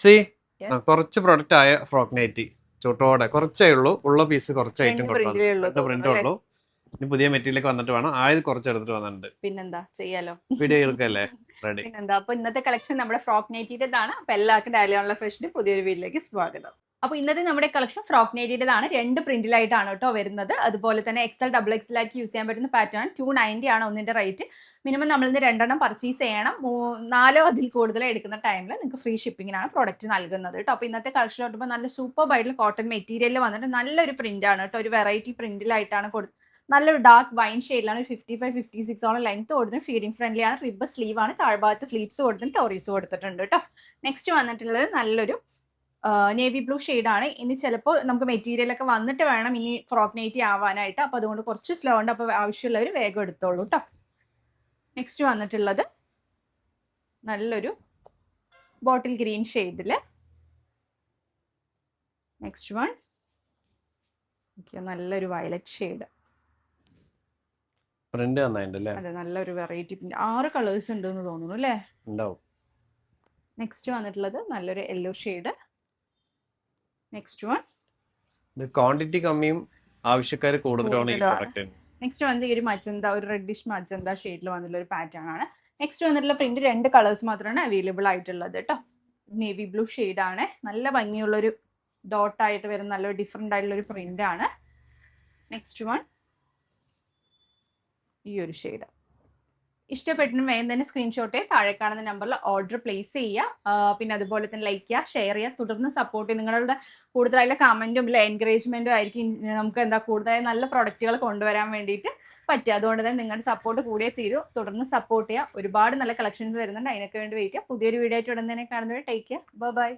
C കുറച്ച് product ആയ frock nightie ചൂട്ടോടെ കുറച്ചേ ഉള്ളൂ, ഉള്ള പീസ് കുറച്ച് ഐറ്റം പ്രിന്റ് ഉള്ളൂ. ഇനി പുതിയ മെറ്റീരിയൽ വന്നിട്ട് വേണം, ആയത് കുറച്ച് എടുത്തിട്ട് വന്നിട്ടുണ്ട്. പിന്നെന്താ ചെയ്യാലോ, വീഡിയോ എടുക്കല്ലേ റെഡി. പിന്നെന്താ. അപ്പൊ ഇന്നത്തെ കളക്ഷൻ നമ്മുടെ ഫ്രോക്ക് നൈറ്റിയുടേതാണ്. അപ്പൊ എല്ലാവർക്കും ഡയലി ഓൺലൈൻ ഫാഷന്റെ പുതിയൊരു വീഡിയോയിലേക്ക് സ്വാഗതം. അപ്പോൾ ഇന്നത്തെ നമ്മുടെ കളക്ഷൻ ഫ്രോക്ക് നൈറ്റിയുടേതാണ്. 2 പ്രിന്റിലായിട്ടാണ് കേട്ടോ വരുന്നത്. അതുപോലെ തന്നെ XL XXL ആയിട്ട് യൂസ് ചെയ്യാൻ പറ്റുന്ന പാറ്റേൺ. 290 ആണ് ഒന്നിന്റെ റേറ്റ്. മിനിമം നമ്മളിന്ന് 2 എണ്ണം പർച്ചേസ് ചെയ്യണം. 4 അതിൽ കൂടുതൽ എടുക്കുന്ന ടൈമിൽ നിങ്ങൾക്ക് ഫ്രീ ഷിപ്പിങ്ങിനാണ് പ്രോഡക്റ്റ് നൽകുന്നത് കേട്ടോ. അപ്പോൾ ഇന്നത്തെ കളക്ഷൻ നോക്കുമ്പോൾ നല്ല സൂപ്പർ ആയിട്ടുള്ള കോട്ടൺ മെറ്റീരിയലിൽ വന്നിട്ട് നല്ലൊരു പ്രിന്റ് ആണ് കേട്ടോ. ഒരു വെറൈറ്റി പ്രിന്റിലായിട്ടാണ് നല്ലൊരു ഡാർക്ക് വൈൻ ഷെയ്ഡിലാണ്. 55-56 ലെങ്ത് കൊടുത്തിട്ട് ഫീഡിംഗ് ഫ്രണ്ട്ലി ആണ്. റിബ് സ്ലീവ് ആണ്. താഴ്ഭാഗത്ത് ഫ്ലീറ്റ്സ് കൊടുത്തിട്ട് ടോറീസ് കൊടുത്തിട്ടുണ്ട് കേട്ടോ. നെക്സ്റ്റ് വന്നിട്ടുള്ളത് നല്ലൊരു നേവി ബ്ലൂ ആണ്. ഇനി ചിലപ്പോൾ നമുക്ക് മെറ്റീരിയൽ ഒക്കെ വന്നിട്ട് വേണം ഇനി ഫ്രോക്ക് നൈറ്റി ആവാനായിട്ട്. അപ്പോൾ അതുകൊണ്ട് കുറച്ച് സ്ലോ ഉണ്ട്. അപ്പോൾ ആവശ്യമുള്ളവർ വേഗം എടുത്തോളൂ കേട്ടോ. നെക്സ്റ്റ് വന്നിട്ടുള്ളത് നല്ലൊരു ബോട്ടിൽ ഗ്രീൻ ഷെയ്ഡില്. നെക്സ്റ്റ് വൺ നല്ലൊരു വയലറ്റ് ഷെയ്ഡ്. പ്രിന്റ് നന്നായിണ്ടല്ലേ? അതെ, നല്ലൊരു വെറൈറ്റി പ്രിന്റ്. 6 കളേഴ്സ് ഉണ്ടെന്ന് തോന്നുന്നു അല്ലേ? ഉണ്ടാവും. നെക്സ്റ്റ് വന്നിട്ടുള്ളത് നല്ലൊരു yellow shade. Next one quantity കമ്മിയും ആവശ്യക്കാർ കൂടുതലാണ് ഈ പ്രൊഡക്റ്റ്. നെക്സ്റ്റ് വന്ന് ഒരു മജന്ത, ഒരു റെഡിഷ് മജന്ത ഷെയ്ഡിൽ വന്നിട്ടുള്ള ഒരു പാറ്റേൺ ആണ്. നെക്സ്റ്റ് വന്നിട്ടുള്ള പ്രിന്റ് 2 കളേഴ്സ് മാത്രമാണ് അവൈലബിൾ ആയിട്ടുള്ളത് കേട്ടോ. നേവി ബ്ലൂ ആണ്. നല്ല ഭംഗിയുള്ളൊരു ഡോട്ട് ആയിട്ട് വരുന്ന നല്ലൊരു ഡിഫറെന്റ് ആയിട്ടുള്ള ഒരു പ്രിന്റ് ആണ്. നെക്സ്റ്റ് വൺ ഈ ഒരു ഷെയ്ഡ്. ഇഷ്ടപ്പെട്ടിട്ടും വേഗം തന്നെ സ്ക്രീൻഷോട്ട് താഴെ കാണുന്ന നമ്പറിൽ ഓർഡർ പ്ലേസ് ചെയ്യുക. പിന്നെ അതുപോലെ തന്നെ ലൈക്ക് ചെയ്യുക, ഷെയർ ചെയ്യുക, തുടർന്ന് സപ്പോർട്ട് ചെയ്യുക. നിങ്ങളുടെ കൂടുതലായിട്ടുള്ള കമൻറ്റും എൻകറേജ്മെൻറ്റും ആയിരിക്കും നമുക്ക് കൂടുതലായി നല്ല പ്രൊഡക്റ്റുകൾ കൊണ്ടുവരാൻ വേണ്ടിയിട്ട് പറ്റുക. അതുകൊണ്ട് തന്നെ നിങ്ങളുടെ സപ്പോർട്ട് കൂടിയേ തീരൂ. തുടർന്ന് സപ്പോർട്ട് ചെയ്യുക. ഒരുപാട് നല്ല കളക്ഷൻസ് വരുന്നുണ്ട്, അതിനൊക്കെ വേണ്ടി വെയിറ്റ് ചെയ്യുക. പുതിയൊരു വീഡിയോ ആയിട്ട് ഉടൻ തന്നെ കാണുന്നവരെ ടേക്ക് കെയർ. ബൈ.